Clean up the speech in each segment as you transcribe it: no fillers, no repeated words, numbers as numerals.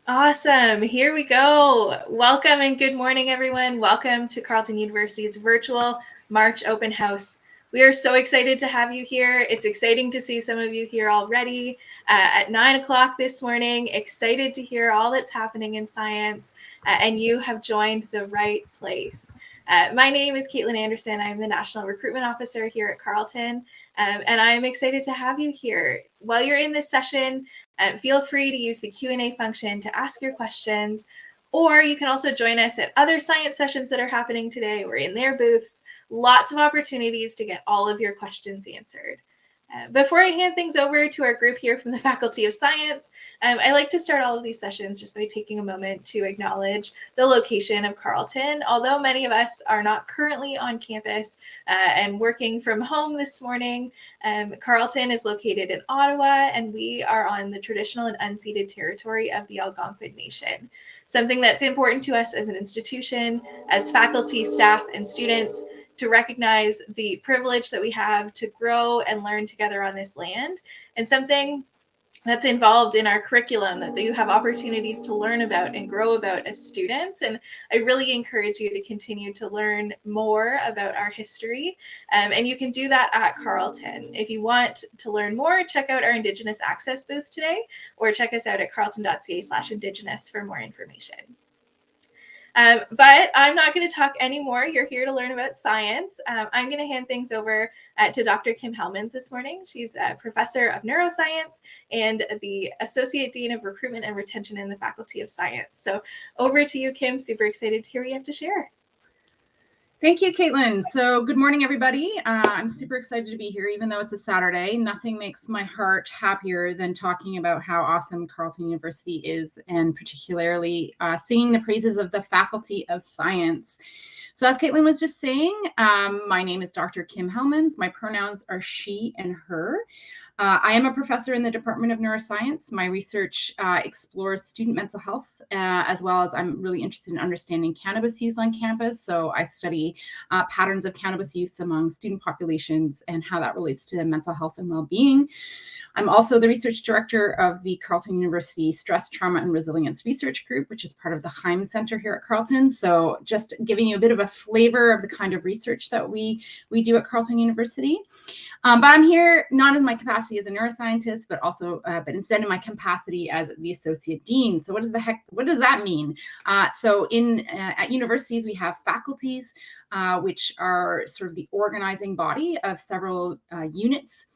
Awesome. Here we go. Welcome and good morning, everyone. Welcome to Carleton University's virtual March open house. We are so excited to have you here. It's exciting to see some of you here already at 9 o'clock this morning. Excited to hear all that's happening in science, and you have joined the right place. My name is Caitlin Anderson. I'm the National Recruitment Officer here at Carleton, and I'm excited to have you here. While you're in this session, feel free to use the Q&A function to ask your questions, or you can also join us at other science sessions that are happening today. We're in their booths, lots of opportunities to get all of your questions answered. Before I hand things over to our group here from the Faculty of Science, I like to start all of these sessions just by taking a moment to acknowledge the location of Carleton. Although many of us are not currently on campus and working from home this morning, Carleton is located in Ottawa, and we are on the traditional and unceded territory of the Algonquin Nation. Something that's important to us as an institution, as faculty, staff, and students, to recognize the privilege that we have to grow and learn together on this land, and something that's involved in our curriculum that you have opportunities to learn about and grow about as students. And I really encourage you to continue to learn more about our history. And you can do that at Carleton. If you want to learn more, check out our Indigenous Access booth today, or check us out at carleton.ca/Indigenous for more information. But I'm not going to talk anymore. You're here to learn about science. I'm going to hand things over to Dr. Kim Hellman this morning. She's a professor of neuroscience and the Associate Dean of Recruitment and Retention in the Faculty of Science. So over to you, Kim. Super excited to hear what you have to share. Thank you, Caitlin. So good morning, everybody. I'm super excited to be here, even though it's a Saturday. Nothing makes my heart happier than talking about how awesome Carleton University is, and particularly singing the praises of the Faculty of Science. So as Caitlin was just saying, my name is Dr. Kim Hellman. My pronouns are she and her. I am a professor in the Department of Neuroscience. My research explores student mental health, as well as I'm really interested in understanding cannabis use on campus. So I study patterns of cannabis use among student populations and how that relates to mental health and well-being. I'm also the research director of the Carleton University Stress, Trauma, and Resilience Research Group, which is part of the Heim Center here at Carleton. So just giving you a bit of a flavor of the kind of research that we do at Carleton University. But I'm here not in my capacity as a neuroscientist, but instead in my capacity as the associate dean. So what does that mean? So at universities, we have faculties, which are sort of the organizing body of several units.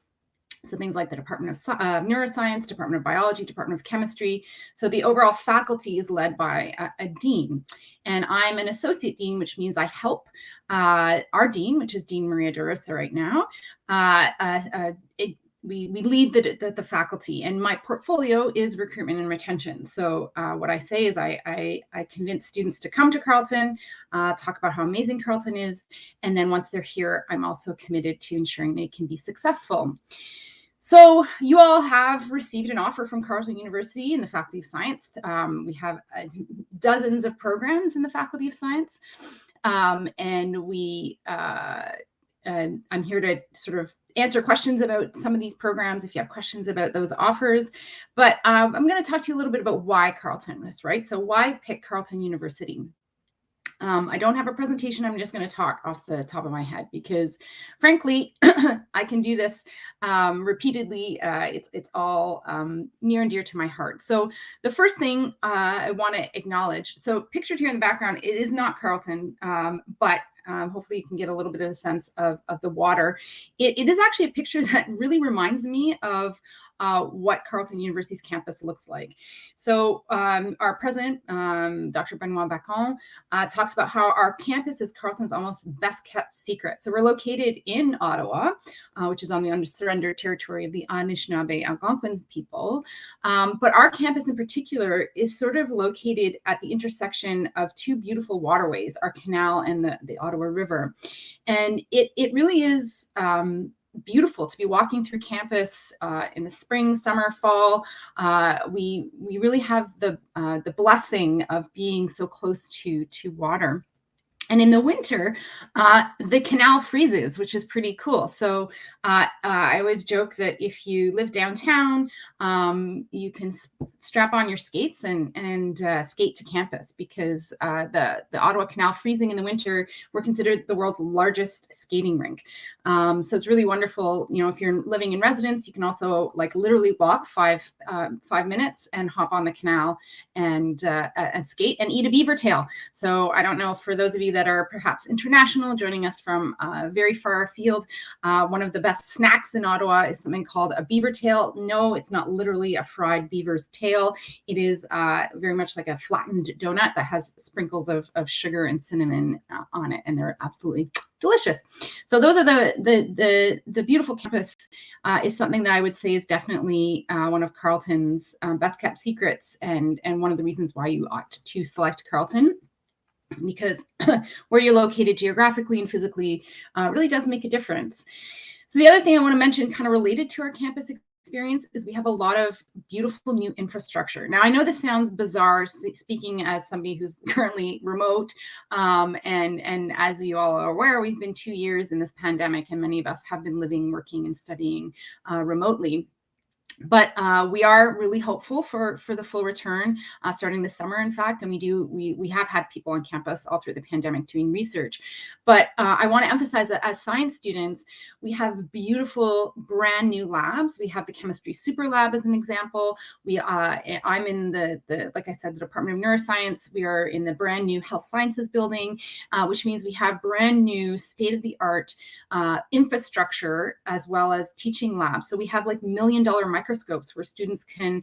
So things like the Department of Neuroscience, Department of Biology, Department of Chemistry. So the overall faculty is led by a dean. And I'm an associate dean, which means I help our dean, which is Dean Maria DeRosa right now. We lead the faculty, and my portfolio is recruitment and retention. So what I say is I convince students to come to Carleton, talk about how amazing Carleton is, and then once they're here, I'm also committed to ensuring they can be successful. So you all have received an offer from Carleton University in the Faculty of Science. We have dozens of programs in the Faculty of Science, and I'm here to sort of answer questions about some of these programs if you have questions about those offers. But I'm going to talk to you a little bit about why Carleton is, right? So why pick Carleton University? I don't have a presentation. I'm just going to talk off the top of my head because, frankly, I can do this repeatedly. It's all near and dear to my heart. So the first thing I want to acknowledge, so pictured here in the background, it is not Carleton, but hopefully you can get a little bit of a sense of the water. It is actually a picture that really reminds me of what Carleton University's campus looks like. So our president, Dr. Benoit Bacon, talks about how our campus is Carleton's almost best kept secret. So we're located in Ottawa, which is on the unsurrendered territory of the Anishinaabe Algonquin people. But our campus in particular is sort of located at the intersection of two beautiful waterways, our canal and the Ottawa River. And it really is beautiful to be walking through campus in the spring, summer, fall. We really have the blessing of being so close to water. And in the winter, the canal freezes, which is pretty cool. So I always joke that if you live downtown, you can strap on your skates and skate to campus, because the Ottawa Canal freezing in the winter, we're considered the world's largest skating rink. So it's really wonderful. You know, if you're living in residence, you can also like literally walk 5 minutes and hop on the canal and skate and eat a beaver tail. So I don't know, for those of you that are perhaps international, joining us from very far afield, one of the best snacks in Ottawa is something called a beaver tail. No, it's not literally a fried beaver's tail. It is very much like a flattened donut that has sprinkles of sugar and cinnamon on it, and they're absolutely delicious. So those are the beautiful campus is something that I would say is definitely one of Carleton's best kept secrets, and one of the reasons why you ought to select Carleton, because where you're located geographically and physically really does make a difference. So the other thing I want to mention, kind of related to our campus experience, is we have a lot of beautiful new infrastructure. Now, I know this sounds bizarre speaking as somebody who's currently remote, and as you all are aware, we've been 2 years in this pandemic, and many of us have been living, working, and studying remotely. But we are really hopeful for the full return starting this summer, in fact, and we have had people on campus all through the pandemic doing research. But I want to emphasize that as science students, we have beautiful brand new labs. We have the chemistry super lab as an example. I'm in the like I said, the Department of Neuroscience. We are in the brand new health sciences building, which means we have brand new state-of-the-art infrastructure as well as teaching labs. So we have like $1 million microscopes where students can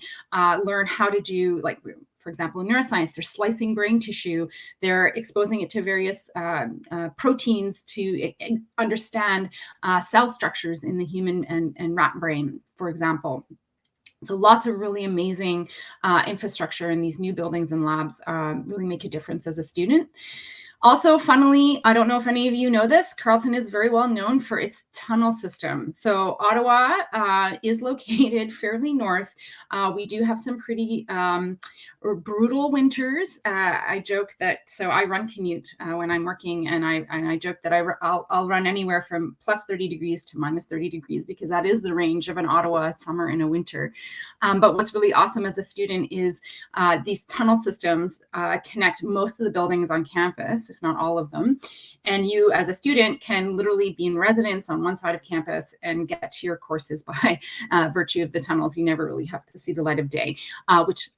learn how to do, like, for example, in neuroscience, they're slicing brain tissue, they're exposing it to various proteins to understand cell structures in the human and rat brain, for example. So lots of really amazing infrastructure in these new buildings and labs really make a difference as a student. Also, funnily, I don't know if any of you know this, Carleton is very well known for its tunnel system. So Ottawa is located fairly north. We do have some pretty brutal winters. I joke that, so I run commute when I'm working, and I joke that I'll run anywhere from plus 30 degrees to minus 30 degrees, because that is the range of an Ottawa summer and a winter. But what's really awesome as a student is these tunnel systems connect most of the buildings on campus, if not all of them. And you, as a student, can literally be in residence on one side of campus and get to your courses by virtue of the tunnels. You never really have to see the light of day, which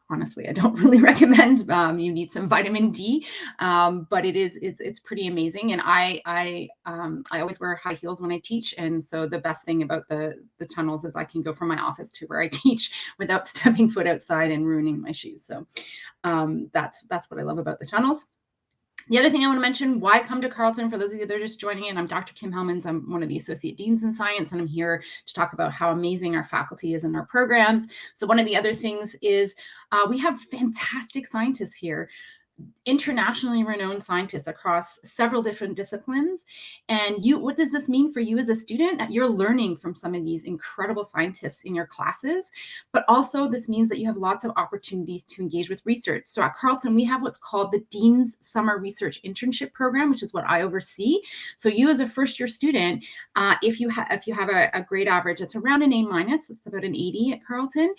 honestly, I don't really recommend. You need some vitamin D, but it's pretty amazing. And I always wear high heels when I teach, and so the best thing about the tunnels is I can go from my office to where I teach without stepping foot outside and ruining my shoes. So that's what I love about the tunnels. The other thing I want to mention, why come to Carleton? For those of you that are just joining in, I'm Dr. Kim Hellman. I'm one of the Associate Deans in Science, and I'm here to talk about how amazing our faculty is in our programs. So one of the other things is we have fantastic scientists here, internationally renowned scientists across several different disciplines. And what does this mean for you as a student? That you're learning from some of these incredible scientists in your classes, but also this means that you have lots of opportunities to engage with research. So at Carleton, we have what's called the Dean's Summer Research Internship Program, which is what I oversee. So you as a first-year student, if you have a grade average that's around an A-, it's about an 80 at Carleton,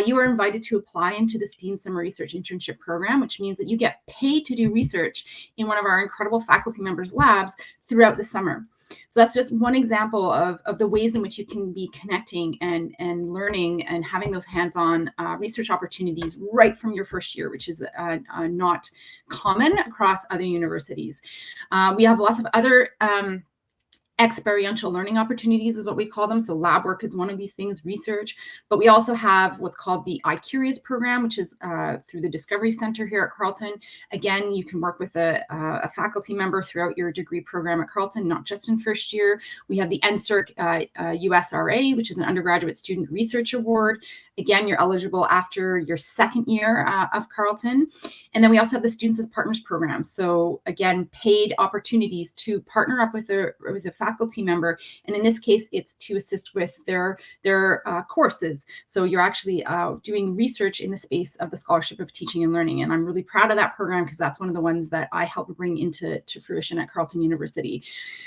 you are invited to apply into this Dean's Summer Research Internship Program, which means that you get paid to do research in one of our incredible faculty members' labs throughout the summer. So that's just one example of the ways in which you can be connecting and learning and having those hands-on research opportunities right from your first year, which is not common across other universities. We have lots of other experiential learning opportunities is what we call them. So lab work is one of these things, research, but we also have what's called the iCurious program, which is through the Discovery Center here at Carleton. Again, you can work with a faculty member throughout your degree program at Carleton, not just in first year. We have the NSERC USRA, which is an undergraduate student research award. Again, you're eligible after your second year of Carleton. And then we also have the Students as Partners program. So again, paid opportunities to partner up with a faculty faculty member. And in this case, it's to assist with their courses. So you're actually doing research in the space of the Scholarship of Teaching and Learning. And I'm really proud of that program because that's one of the ones that I helped bring into fruition at Carleton University.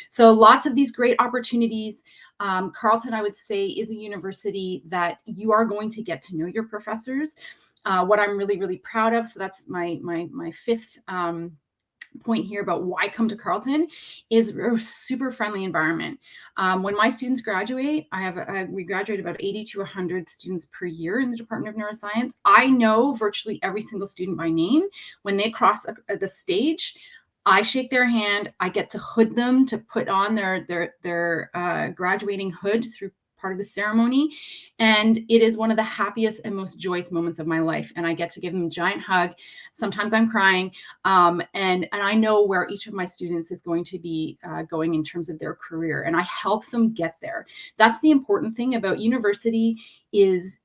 So lots of these great opportunities. Carleton, I would say, is a university that you are going to get to know your professors. What I'm really, really proud of, so that's my fifth point here about why come to Carleton, is a super friendly environment. When my students graduate, we graduate about 80 to 100 students per year in the Department of Neuroscience. I know virtually every single student by name. When they cross the stage, I shake their hand. I get to hood them, to put on their graduating hood through part of the ceremony. And it is one of the happiest and most joyous moments of my life. And I get to give them a giant hug. Sometimes I'm crying. And I know where each of my students is going to be going in terms of their career. And I help them get there. That's the important thing about university, is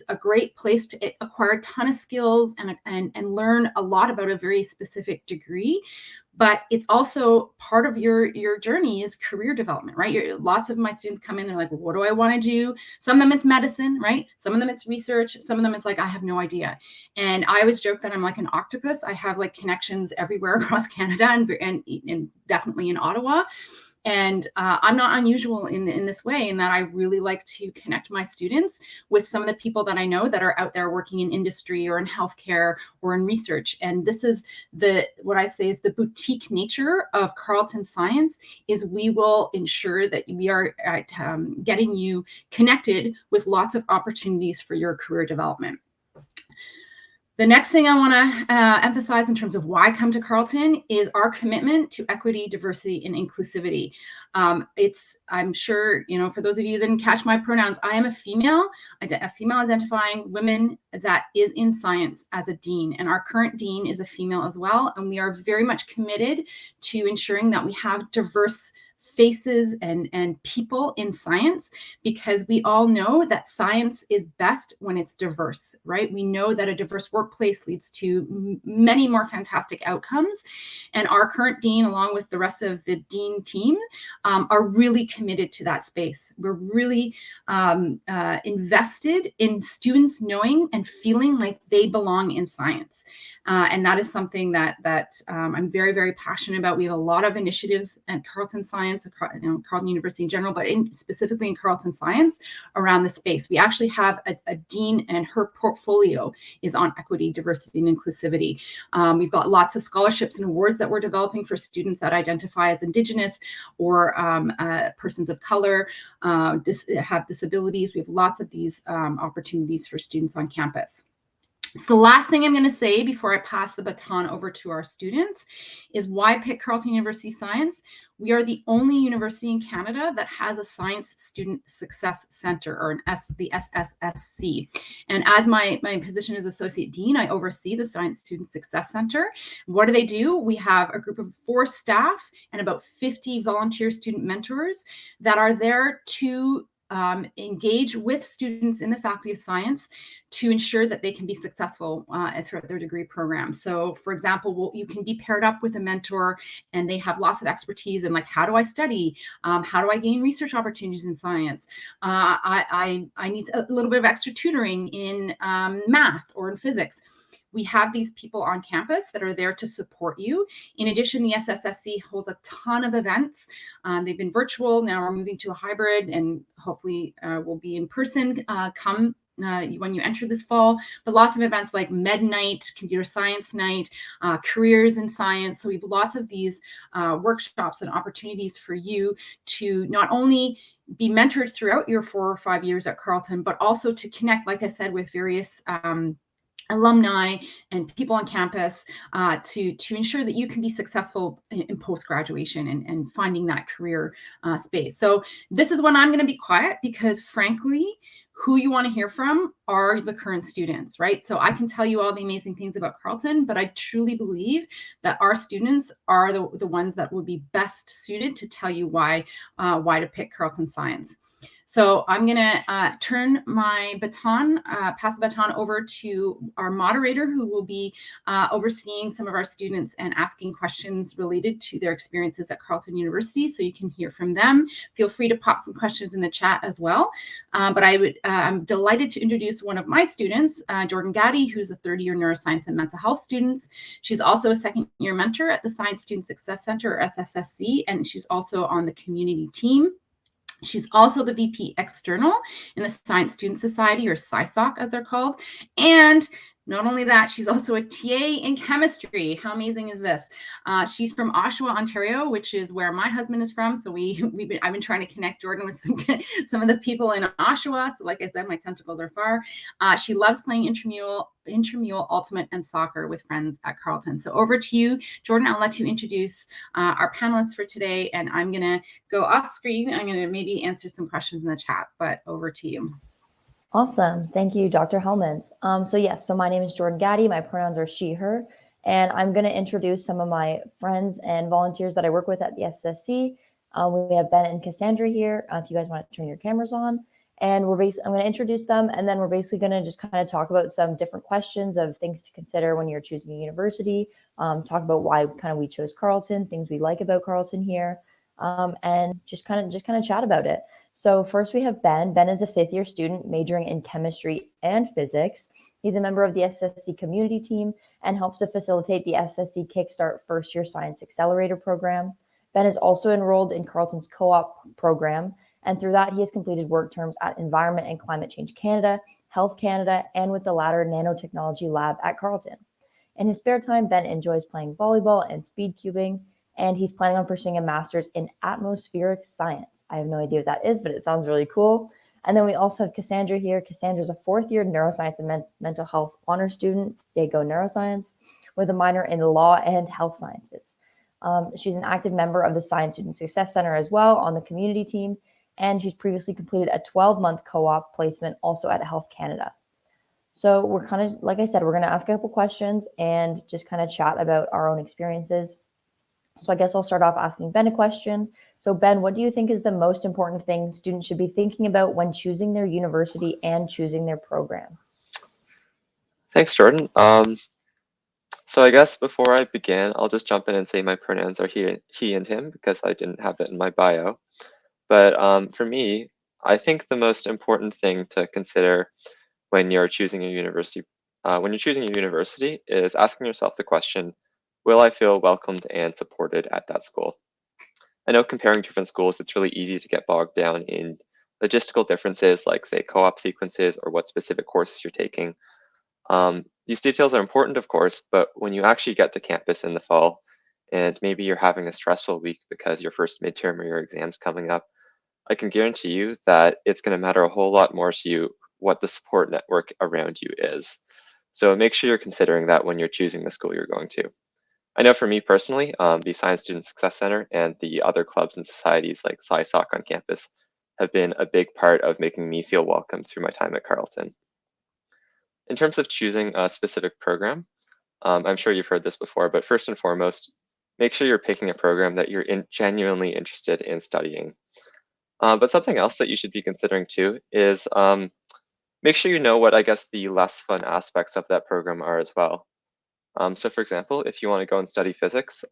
a great place to acquire a ton of skills and learn a lot about a very specific degree. But it's also part of your journey is career development, right? Lots of my students come in, they're like, what do I want to do? Some of them it's medicine, right? Some of them it's research. Some of them it's like, I have no idea. And I always joke that I'm like an octopus. I have like connections everywhere across Canada and definitely in Ottawa. And I'm not unusual in this way, in that I really like to connect my students with some of the people that I know that are out there working in industry or in healthcare or in research. And this is what I say is the boutique nature of Carleton Science, is we will ensure that we are getting you connected with lots of opportunities for your career development. The next thing I want to emphasize in terms of why come to Carleton is our commitment to equity, diversity, and inclusivity. I'm sure, for those of you that didn't catch my pronouns, I am a female identifying woman that is in science as a dean. And our current dean is a female as well. And we are very much committed to ensuring that we have diverse faces and people in science, because we all know that science is best when it's diverse, right? We know that a diverse workplace leads to many more fantastic outcomes. And our current dean, along with the rest of the dean team, are really committed to that space. We're really invested in students knowing and feeling like they belong in science. And that is something that I'm very, very passionate about. We have a lot of initiatives at Carleton Science, Carleton University in general, but specifically in Carleton Science around the space. We actually have a dean, and her portfolio is on equity, diversity, and inclusivity. We've got lots of scholarships and awards that we're developing for students that identify as Indigenous or persons of color, have disabilities. We have lots of these opportunities for students on campus. So the last thing I'm going to say before I pass the baton over to our students is why pick Carleton University Science. We are the only university in Canada that has a Science Student Success Center, or the SSSC. And as my position as Associate Dean, I oversee the Science Student Success Center. What do? We have a group of 4 staff and about 50 volunteer student mentors that are there to engage with students in the Faculty of Science to ensure that they can be successful throughout their degree program. So, for example, you can be paired up with a mentor, and they have lots of expertise in, like, how do I study? How do I gain research opportunities in science? I need a little bit of extra tutoring in math or in physics. We have these people on campus that are there to support you. In addition, the SSSC holds a ton of events. They've been virtual. Now we're moving to a hybrid, and hopefully we'll be in person when you enter this fall. But lots of events like Med Night, Computer Science Night, Careers in Science. So we have lots of these workshops and opportunities for you to not only be mentored throughout your 4 or 5 years at Carleton, but also to connect, like I said, with various alumni and people on campus to ensure that you can be successful in post-graduation and finding that career space. So this is when I'm going to be quiet, because frankly, who you want to hear from are the current students, right? So I can tell you all the amazing things about Carleton, but I truly believe that our students are the ones that would be best suited to tell you why to pick Carleton Science. So I'm going to turn my baton, pass the baton over to our moderator, who will be overseeing some of our students and asking questions related to their experiences at Carleton University. So you can hear from them. Feel free to pop some questions in the chat as well. But I'm delighted to introduce one of my students, Jordan Gaddy, who's a third-year neuroscience and mental health student. She's also a second-year mentor at the Science Student Success Center, or SSSC, and she's also on the community team. She's also the VP External in the Science Student Society, or SciSoc as they're called. And not only that, she's also a TA in chemistry. How amazing is this? She's from Oshawa, Ontario, which is where my husband is from. So I've been trying to connect Jordan with some of the people in Oshawa. So like I said, my tentacles are far. She loves playing intramural, ultimate, and soccer with friends at Carleton. So over to you, Jordan. I'll let you introduce our panelists for today, and I'm going to go off screen. I'm going to maybe answer some questions in the chat, but over to you. Awesome. Thank you, Dr. Hellman. So my name is Jordan Gaddy. My pronouns are she, her, and I'm going to introduce some of my friends and volunteers that I work with at the SSC. We have Ben and Cassandra here. If you guys want to turn your cameras on, and I'm going to introduce them, and then we're basically going to just kind of talk about some different questions of things to consider when you're choosing a university, talk about why we chose Carleton, things we like about Carleton here, and just kind of chat about it. So first we have Ben. Ben is a fifth-year student majoring in chemistry and physics. He's a member of the SSC community team and helps to facilitate the SSC Kickstart First-Year Science Accelerator program. Ben is also enrolled in Carleton's co-op program, and through that he has completed work terms at Environment and Climate Change Canada, Health Canada, and with the latter Nanotechnology Lab at Carleton. In his spare time, Ben enjoys playing volleyball and speed cubing, and he's planning on pursuing a master's in atmospheric science. I have no idea what that is, but it sounds really cool. And then we also have Cassandra here. Cassandra's a fourth-year neuroscience and mental health honor student, they go neuroscience, with a minor in law and health sciences. She's an active member of the Science Student Success Center as well on the community team, and she's previously completed a 12-month co-op placement also at Health Canada. So we're kind of, like I said, we're going to ask a couple questions and just kind of chat about our own experiences. So I guess I'll start off asking Ben a question. So Ben, what do you think is the most important thing students should be thinking about when choosing their university and choosing their program? Thanks, Jordan. So I guess before I begin, I'll just jump in and say my pronouns are he and him because I didn't have that in my bio. But for me, I think the most important thing to consider when you're choosing a university, is asking yourself the question, will I feel welcomed and supported at that school? I know comparing different schools, it's really easy to get bogged down in logistical differences like, say, co-op sequences or what specific courses you're taking. These details are important, of course, but when you actually get to campus in the fall, and maybe you're having a stressful week because your first midterm or your exam's coming up, I can guarantee you that it's going to matter a whole lot more to you what the support network around you is. So make sure you're considering that when you're choosing the school you're going to. I know for me personally, the Science Student Success Center and the other clubs and societies like SciSoc on campus have been a big part of making me feel welcome through my time at Carleton. In terms of choosing a specific program, I'm sure you've heard this before, but first and foremost, make sure you're picking a program that you're genuinely interested in studying. But something else that you should be considering too is make sure you know what I guess the less fun aspects of that program are as well. So for example, if you want to go and study physics,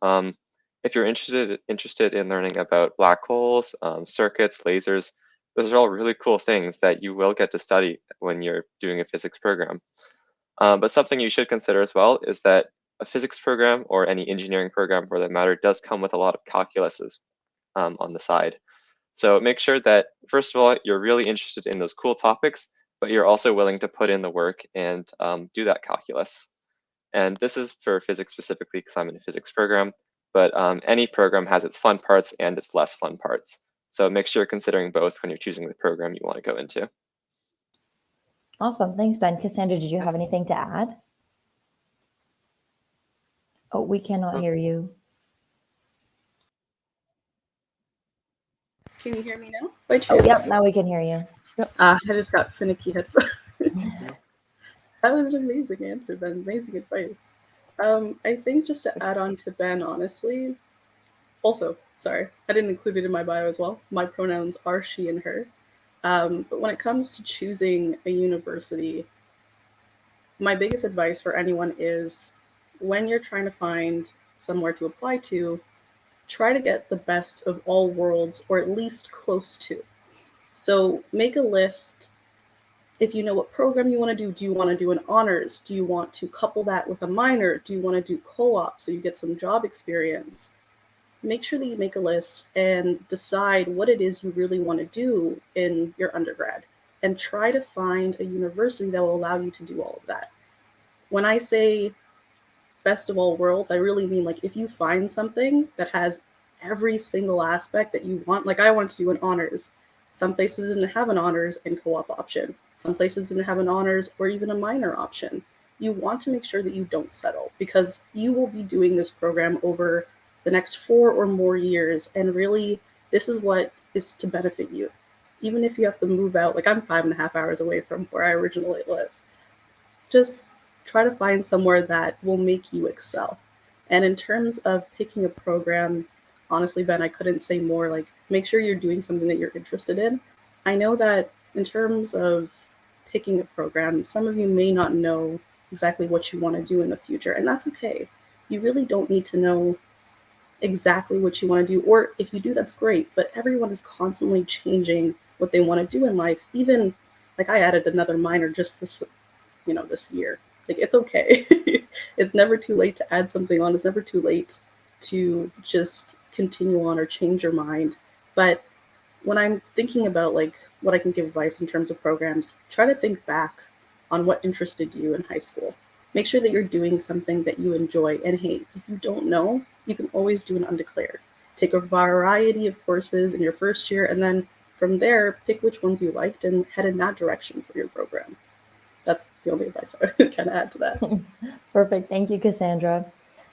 if you're interested in learning about black holes, circuits, lasers, those are all really cool things that you will get to study when you're doing a physics program. But something you should consider as well is that a physics program or any engineering program for that matter does come with a lot of calculuses on the side. So make sure that, first of all, you're really interested in those cool topics, but you're also willing to put in the work and do that calculus. And this is for physics specifically because I'm in a physics program, but any program has its fun parts and its less fun parts. So make sure you're considering both when you're choosing the program you want to go into. Awesome. Thanks, Ben. Cassandra, did you have anything to add? Oh, we cannot hear you. Can you hear me now? By chance? Oh, yep, now we can hear you. Yep. I just got finicky headphones. That was an amazing answer, Ben. Amazing advice. I think just to add on to Ben, honestly, also, sorry, I didn't include it in my bio as well. My pronouns are she and her. But when it comes to choosing a university, my biggest advice for anyone is when you're trying to find somewhere to apply to, try to get the best of all worlds, or at least close to. So make a list. If you know what program you want to do you want to do an honors? Do you want to couple that with a minor? Do you want to do co-op so you get some job experience? Make sure that you make a list and decide what it is you really want to do in your undergrad, and try to find a university that will allow you to do all of that. When I say best of all worlds, I really mean like if you find something that has every single aspect that you want, like I wanted to do an honors. Some places didn't have an honors and co-op option. Some places didn't have an honors or even a minor option. You want to make sure that you don't settle, because you will be doing this program over the next 4 or more years. And really, this is what is to benefit you. Even if you have to move out, like I'm 5.5 hours away from where I originally live, just try to find somewhere that will make you excel. And in terms of picking a program, honestly, Ben, I couldn't say more. Like, make sure you're doing something that you're interested in. I know that in terms of picking a program, some of you may not know exactly what you want to do in the future, and that's okay. You really don't need to know exactly what you want to do, or if you do, that's great, but everyone is constantly changing what they want to do in life. Even like I added another minor just this year. Like, it's okay. It's never too late to add something on. It's never too late to just continue on or change your mind. But when I'm thinking about like what I can give advice in terms of programs, try to think back on what interested you in high school. Make sure that you're doing something that you enjoy. And hey, if you don't know, you can always do an undeclared. Take a variety of courses in your first year, and then from there, pick which ones you liked and head in that direction for your program. That's the only advice I would kind of add to that. Perfect. Thank you, Cassandra.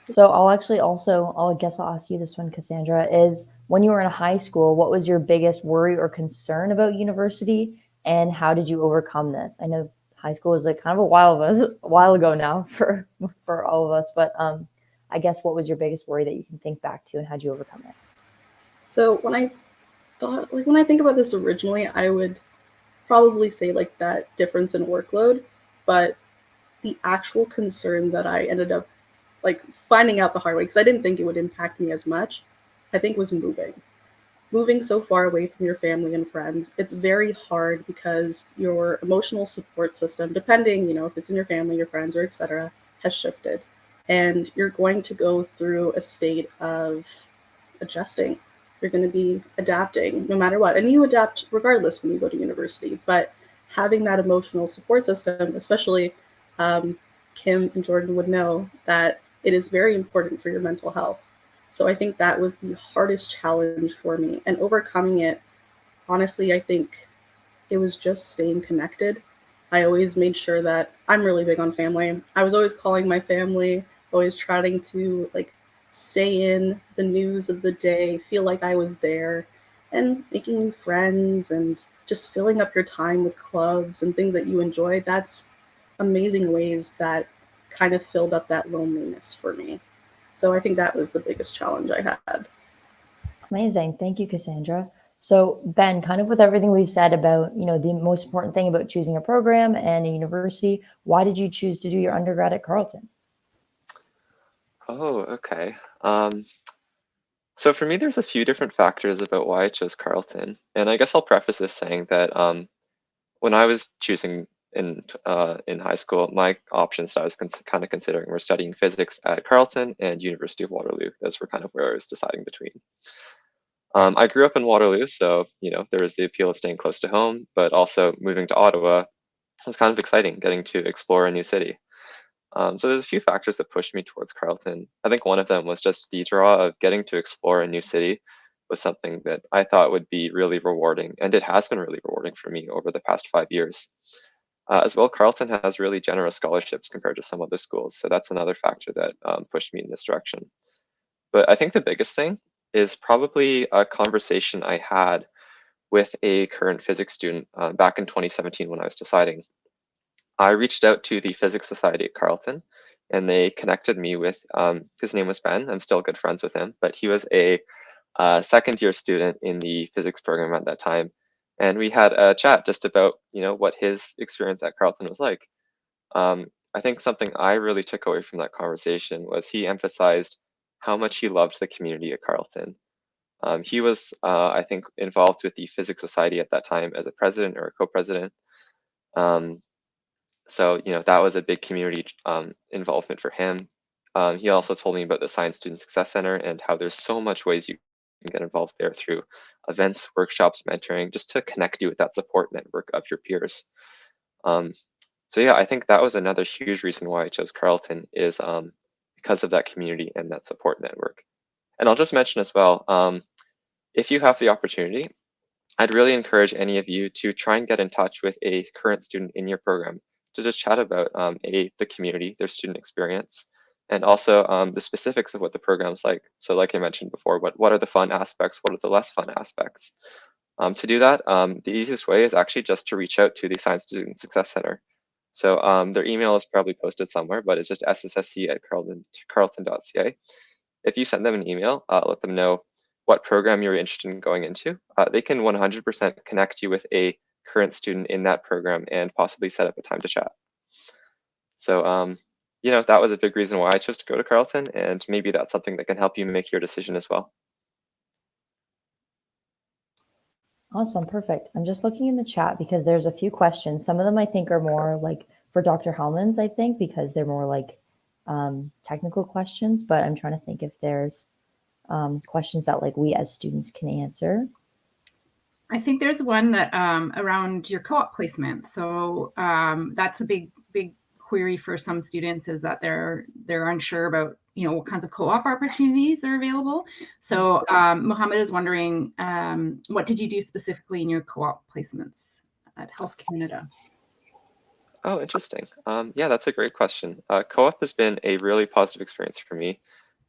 So I'll ask you this one, Cassandra, is when you were in high school, what was your biggest worry or concern about university, and how did you overcome this? I know high school is like kind of a while ago now for all of us, but I guess what was your biggest worry that you can think back to, and how did you overcome it? So when I think about this originally, I would probably say like that difference in workload, but the actual concern that I ended up like finding out the hard way, because I didn't think it would impact me as much, I think was moving so far away from your family and friends. It's very hard because your emotional support system, depending, if it's in your family, your friends, or etc., has shifted, and you're going to go through a state of adjusting. You're going to be adapting no matter what. And you adapt regardless when you go to university. But having that emotional support system, especially Kim and Jordan would know that it is very important for your mental health. So I think that was the hardest challenge for me. And overcoming it, honestly, I think it was just staying connected. I always made sure that I'm really big on family. I was always calling my family, always trying to like stay in the news of the day, feel like I was there, and making new friends and just filling up your time with clubs and things that you enjoy. That's amazing ways that kind of filled up that loneliness for me. So I think that was the biggest challenge I had. Amazing. Thank you, Cassandra. So Ben, kind of with everything we've said about, the most important thing about choosing a program and a university, why did you choose to do your undergrad at Carleton? Oh, okay. So for me, there's a few different factors about why I chose Carleton. And I guess I'll preface this saying that when I was choosing in high school, my options that I was kind of considering were studying physics at Carleton and University of Waterloo. Those were kind of where I was deciding between. I grew up in Waterloo, so there was the appeal of staying close to home, but also moving to Ottawa was kind of exciting, getting to explore a new city. So there's a few factors that pushed me towards Carleton. I think one of them was just the draw of getting to explore a new city was something that I thought would be really rewarding, and it has been really rewarding for me over the past 5 years. As well, Carleton has really generous scholarships compared to some other schools, so that's another factor that pushed me in this direction. But I think the biggest thing is probably a conversation I had with a current physics student back in 2017 when I was deciding. I reached out to the Physics Society at Carleton, and they connected me with, his name was Ben. I'm still good friends with him, but he was a second year student in the physics program at that time. And we had a chat just about, what his experience at Carleton was like. I think something I really took away from that conversation was he emphasized how much he loved the community at Carleton. He was, I think, involved with the Physics Society at that time as a president or a co-president. So, that was a big community involvement for him. He also told me about the Science Student Success Center and how there's so much ways you can get involved there through events, workshops, mentoring, just to connect you with that support network of your peers. So yeah, I think that was another huge reason why I chose Carleton is because of that community and that support network. And I'll just mention as well, if you have the opportunity, I'd really encourage any of you to try and get in touch with a current student in your program to just chat about the community, their student experience, and also the specifics of what the program's like. So like I mentioned before, what are the fun aspects? What are the less fun aspects? To do that, the easiest way is actually just to reach out to the Science Student Success Center. So their email is probably posted somewhere, but it's just sssc@carleton.ca. If you send them an email, let them know what program you're interested in going into, they can 100% connect you with a current student in that program and possibly set up a time to chat. So, that was a big reason why I chose to go to Carleton, and maybe that's something that can help you make your decision as well. Awesome, perfect. I'm just looking in the chat because there's a few questions. Some of them I think are more like for Dr. Hellman's, I think, because they're more like technical questions, but I'm trying to think if there's questions that like we as students can answer. I think there's one that around your co-op placement. So that's a big query for some students, is that they're unsure about what kinds of co-op opportunities are available. So Mohammed is wondering, what did you do specifically in your co-op placements at Health Canada? Oh, interesting. Yeah, that's a great question. Co-op has been a really positive experience for me.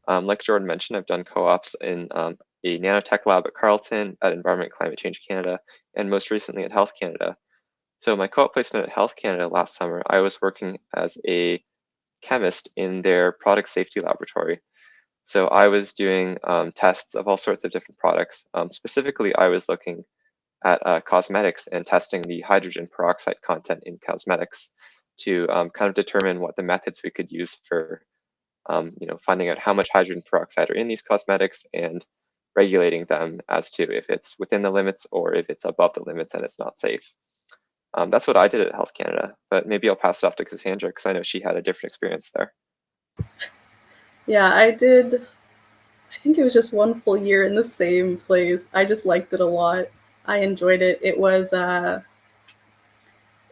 Like Jordan mentioned, I've done co-ops in a nanotech lab at Carleton, at Environment Climate Change Canada, and most recently at Health Canada. So my co-op placement at Health Canada last summer, I was working as a chemist in their product safety laboratory. So I was doing tests of all sorts of different products. Specifically, I was looking at cosmetics and testing the hydrogen peroxide content in cosmetics to kind of determine what the methods we could use for finding out how much hydrogen peroxide are in these cosmetics and regulating them as to if it's within the limits or if it's above the limits and it's not safe. That's what I did at Health Canada, but maybe I'll pass it off to Cassandra because I know she had a different experience there. Yeah, I did. I think it was just one full year in the same place. I just liked it a lot. I enjoyed it. It was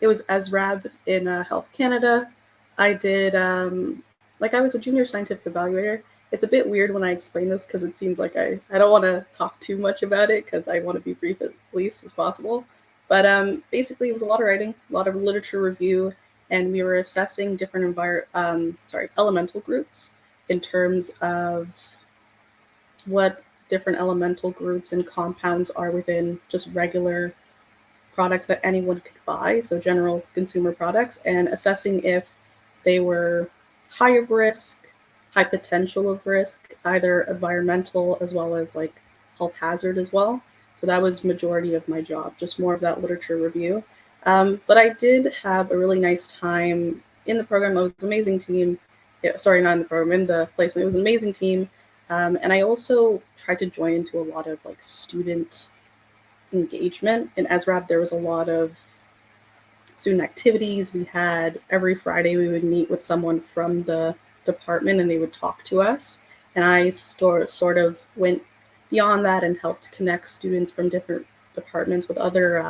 SRAB in Health Canada. I did I was a junior scientific evaluator. It's a bit weird when I explain this because it seems like I don't want to talk too much about it because I want to be brief at least as possible. But basically, it was a lot of writing, a lot of literature review, and we were assessing different elemental groups in terms of what different elemental groups and compounds are within just regular products that anyone could buy, so general consumer products, and assessing if they were high of risk, high potential of risk, either environmental as well as like health hazard as well. So that was majority of my job, just more of that literature review. But I did have a really nice time in the program. It was an amazing team. Sorry, not in the program, in the placement. It was an amazing team. And I also tried to join into a lot of like student engagement. In SRAB, there was a lot of student activities. We had every Friday we would meet with someone from the department and they would talk to us. And I sort of went beyond that and helped connect students from different departments with other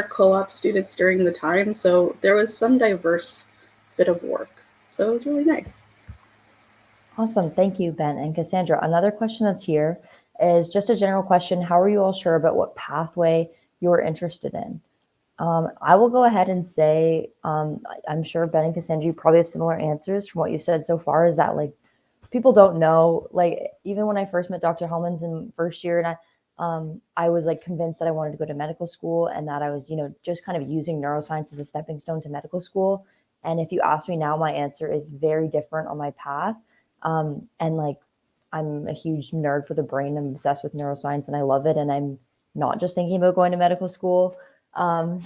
co-op students during the time. So there was some diverse bit of work. So it was really nice. Awesome. Thank you, Ben and Cassandra. Another question that's here is just a general question. How are you all sure about what pathway you're interested in? I will go ahead and say, I'm sure Ben and Cassandra, you probably have similar answers from what you said so far, is that like people don't know, like even when I first met Dr. Hellman's in first year, and I was like convinced that I wanted to go to medical school and that I was, just kind of using neuroscience as a stepping stone to medical school. And if you ask me now, my answer is very different on my path. And like, I'm a huge nerd for the brain. I'm obsessed with neuroscience and I love it. And I'm not just thinking about going to medical school. I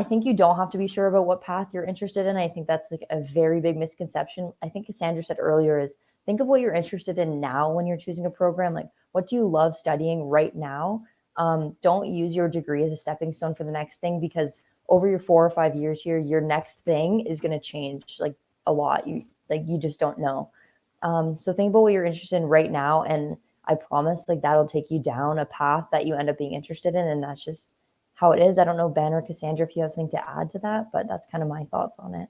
think you don't have to be sure about what path you're interested in. I think that's like a very big misconception. I think Cassandra said earlier is think of what you're interested in now when you're choosing a program. Like, what do you love studying right now? Don't use your degree as a stepping stone for the next thing, because over your 4 or 5 years here, your next thing is going to change like a lot. You just don't know. So think about what you're interested in right now, and I promise like that'll take you down a path that you end up being interested in, and that's just how it is. I don't know, Ben or Cassandra, if you have something to add to that, but that's kind of my thoughts on it.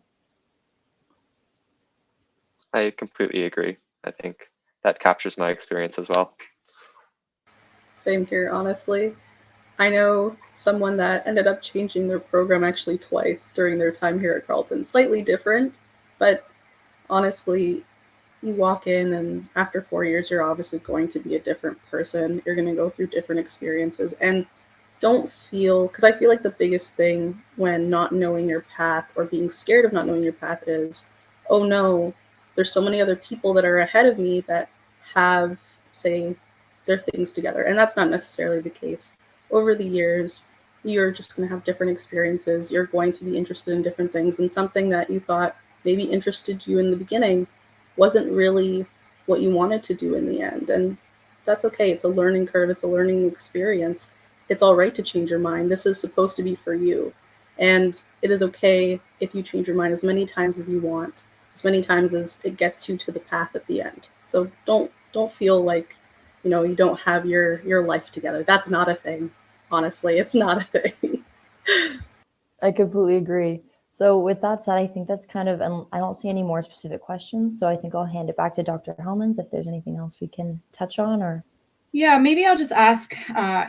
I completely agree. I think that captures my experience as well. Same here, honestly. I know someone that ended up changing their program actually twice during their time here at Carleton. Slightly different, but honestly, you walk in and after 4 years, you're obviously going to be a different person. You're going to go through different experiences, and don't feel, because I feel like the biggest thing when not knowing your path or being scared of not knowing your path is, oh no, there's so many other people that are ahead of me that have, say, their things together. And that's not necessarily the case. Over the years, you're just going to have different experiences. You're going to be interested in different things, and something that you thought maybe interested you in the beginning wasn't really what you wanted to do in the end. And that's okay. It's a learning curve. It's a learning experience. It's all right to change your mind. This is supposed to be for you. And it is okay if you change your mind as many times as you want, as many times as it gets you to the path at the end. So don't feel like, you don't have your life together. That's not a thing. Honestly, it's not a thing. I completely agree. So with that said, I think that's kind of, and I don't see any more specific questions. So I think I'll hand it back to Dr. Hellmans if there's anything else we can touch on. Or yeah, maybe I'll just ask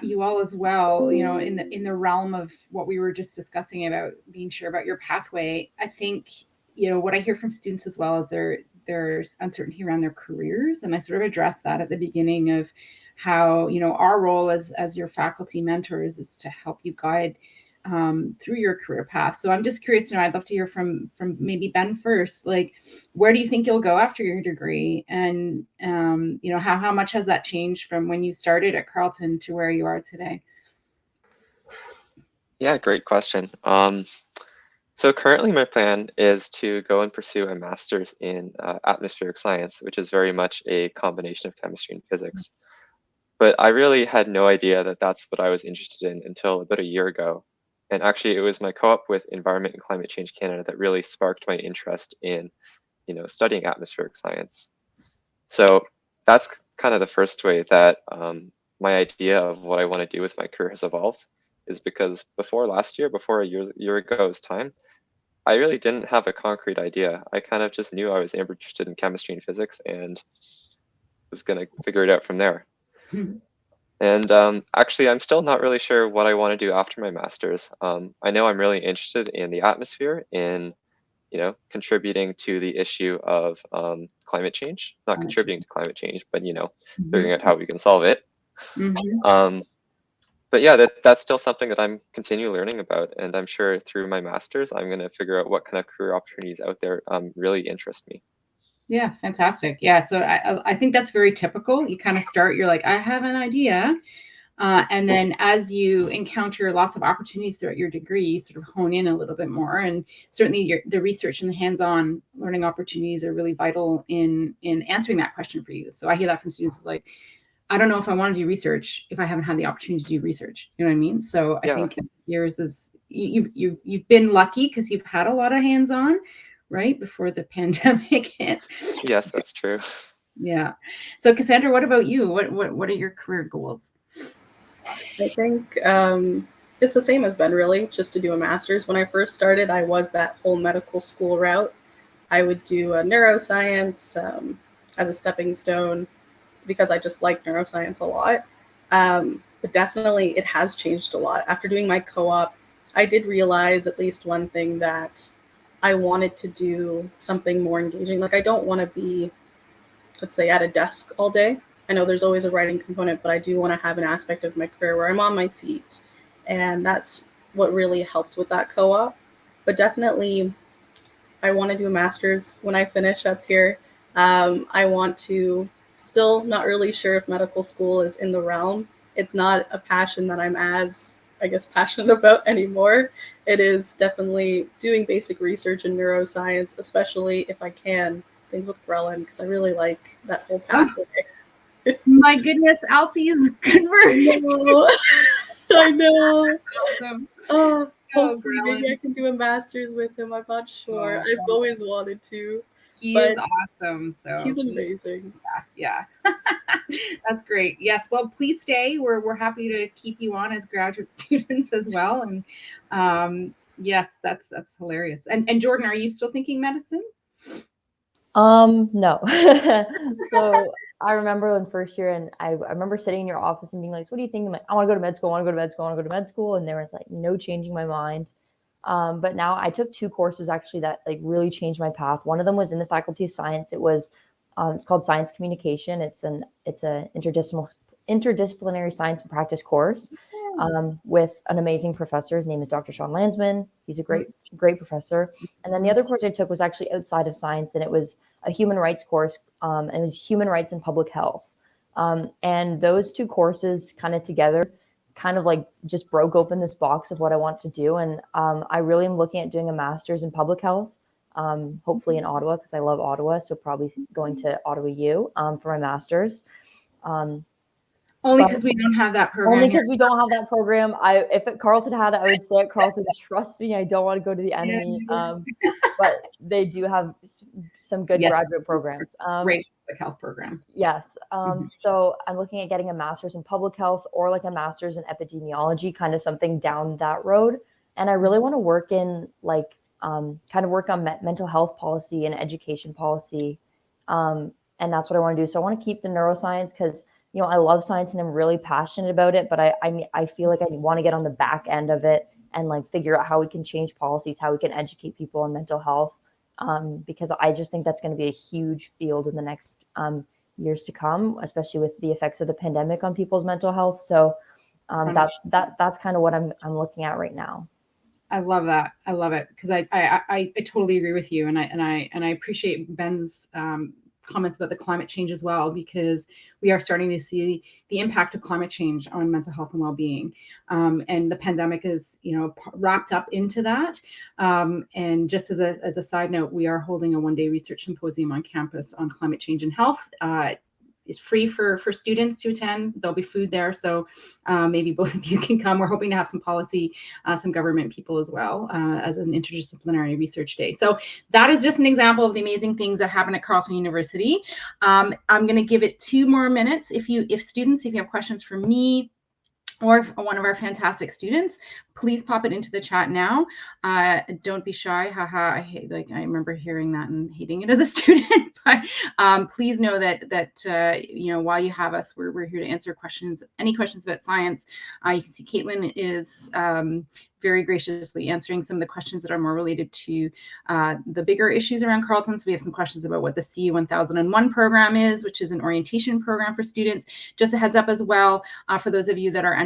you all as well, in the realm of what we were just discussing about being sure about your pathway. I think, what I hear from students as well is there's uncertainty around their careers. And I sort of addressed that at the beginning of how, our role as your faculty mentors is to help you guide through your career path. So I'm just curious to know, I'd love to hear from maybe Ben first, like, where do you think you'll go after your degree? And, how much has that changed from when you started at Carleton to where you are today? Yeah, great question. So currently my plan is to go and pursue a master's in atmospheric science, which is very much a combination of chemistry and physics. But I really had no idea that that's what I was interested in until about a year ago. And actually, it was my co-op with Environment and Climate Change Canada that really sparked my interest in, studying atmospheric science. So that's kind of the first way that my idea of what I want to do with my career has evolved, is because before a year ago's time, I really didn't have a concrete idea. I kind of just knew I was interested in chemistry and physics and was going to figure it out from there. And actually, I'm still not really sure what I want to do after my master's. I know I'm really interested in the atmosphere, in contributing to the issue of climate change, not contributing to climate change, but figuring out how we can solve it. But yeah, that's still something that I'm continually learning about, and I'm sure through my master's, I'm going to figure out what kind of career opportunities out there really interest me. Yeah, fantastic. Yeah, so I think that's very typical. You kind of start, you're like, I have an idea. And then as you encounter lots of opportunities throughout your degree, you sort of hone in a little bit more. And certainly the research and the hands-on learning opportunities are really vital in answering that question for you. So I hear that from students, is like, I don't know if I want to do research if I haven't had the opportunity to do research. You know what I mean? So I think yours is, you've been lucky because you've had a lot of hands-on, right, before the pandemic hit. Yes, that's true. Yeah. So Cassandra, what about you? What are your career goals? I think it's the same as Ben, really, just to do a master's. When I first started, I was that whole medical school route. I would do neuroscience as a stepping stone because I just like neuroscience a lot. But definitely it has changed a lot. After doing my co-op, I did realize at least one thing, that I wanted to do something more engaging. Like, I don't want to be, let's say, at a desk all day. I know there's always a writing component, but I do want to have an aspect of my career where I'm on my feet. And that's what really helped with that co-op. But definitely, I want to do a master's when I finish up here. I want to still not really sure if medical school is in the realm. It's not a passion that I'm as, I guess, passionate about anymore. It is definitely doing basic research in neuroscience, especially if I can, things with ghrelin, because I really like that whole pathway. My goodness, Alfie is good for I know. Awesome. Oh, Oh, hopefully maybe I can do a master's with him. I'm not sure. Oh, I've always wanted to. He But is awesome. So he's amazing. Yeah. That's great. Yes. Well, please stay. We're happy to keep you on as graduate students as well. And yes, that's hilarious. And Jordan, are you still thinking medicine? No. So I remember in first year, and I remember sitting in your office and being like, so what do you think? I'm like, I want to go to med school, I want to go to med school, I want to go to med school. And there was like no changing my mind. But now I took 2 courses actually that like really changed my path. One of them was in the Faculty of Science. It was, it's called Science Communication. It's a interdisciplinary science and practice course with an amazing professor. His name is Dr. Sean Landsman. He's a great professor. And then the other course I took was actually outside of science, and it was a human rights course. And it was human rights and public health. And those 2 courses kind of together kind of like just broke open this box of what I want to do. And I really am looking at doing a master's in public health, hopefully in Ottawa, because I love Ottawa. So probably going to Ottawa U for my master's. Only because we don't have that program. Only because we don't have that program. If Carleton had it, I would say at Carleton, trust me, I don't want to go to the enemy. But they do have some good graduate programs. Great public health program. Yes. So I'm looking at getting a master's in public health or like a master's in epidemiology, kind of something down that road. And I really want to work in like kind of work on mental health policy and education policy. And that's what I want to do. So I want to keep the neuroscience because I love science and I'm really passionate about it, but I feel like I want to get on the back end of it and like figure out how we can change policies, how we can educate people on mental health, because I just think that's going to be a huge field in the next years to come, especially with the effects of the pandemic on people's mental health. So that's kind of what I'm looking at right now. I love that. I love it because I totally agree with you, and I appreciate Ben's comments about the climate change as well, because we are starting to see the impact of climate change on mental health and well-being. And the pandemic is, wrapped up into that. And just as a side note, we are holding a one-day research symposium on campus on climate change and health. It's free for students to attend. There'll be food there. So maybe both of you can come. We're hoping to have some policy, some government people as well as an interdisciplinary research day. So that is just an example of the amazing things that happen at Carleton University. I'm going to give it 2 more minutes. If you have questions for me, or one of our fantastic students, please pop it into the chat now. Don't be shy. Haha. I remember hearing that and hating it as a student. But please know that while you have us, we're here to answer questions. Any questions about science. You can see Caitlin is very graciously answering some of the questions that are more related to the bigger issues around Carleton. So we have some questions about what the CU 1001 program is, which is an orientation program for students. Just a heads up as well, for those of you that are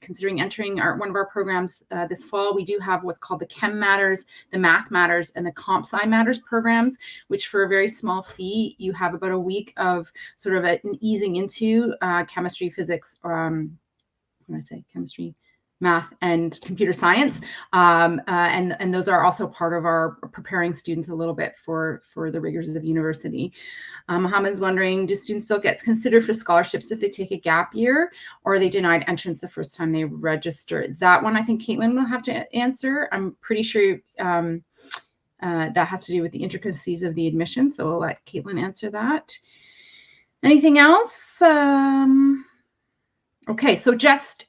considering entering one of our programs this fall, we do have what's called the Chem Matters, the Math Matters, and the Comp Sci Matters programs, which for a very small fee, you have about a week of sort of an easing into chemistry, physics, chemistry, math, and computer science. And those are also part of our preparing students a little bit for the rigors of university. Mohammed's wondering, do students still get considered for scholarships if they take a gap year, or are they denied entrance the first time they register? That one, I think Caitlin will have to answer. I'm pretty sure that has to do with the intricacies of the admission. So I'll let Caitlin answer that. Anything else? Okay, so just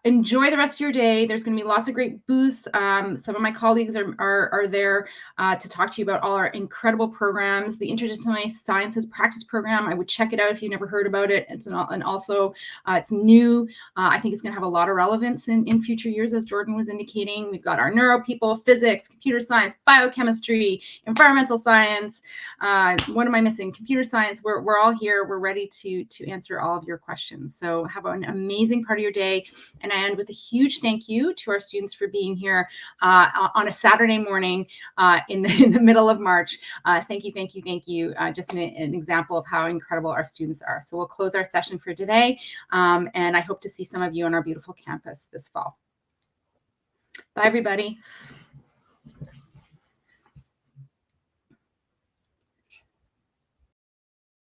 enjoy the rest of your day. There's going to be lots of great booths. Some of my colleagues are there to talk to you about all our incredible programs. The Interdisciplinary Sciences Practice Program, I would check it out if you've never heard about it. It's new. I think it's going to have a lot of relevance in future years, as Jordan was indicating. We've got our neuro people, physics, computer science, biochemistry, environmental science. What am I missing? Computer science. We're all here. We're ready to answer all of your questions. So have an amazing part of your day. And I end with a huge thank you to our students for being here on a Saturday morning in the middle of March. Thank you, thank you, thank you. Just an example of how incredible our students are. So we'll close our session for today, and I hope to see some of you on our beautiful campus this fall. Bye, everybody.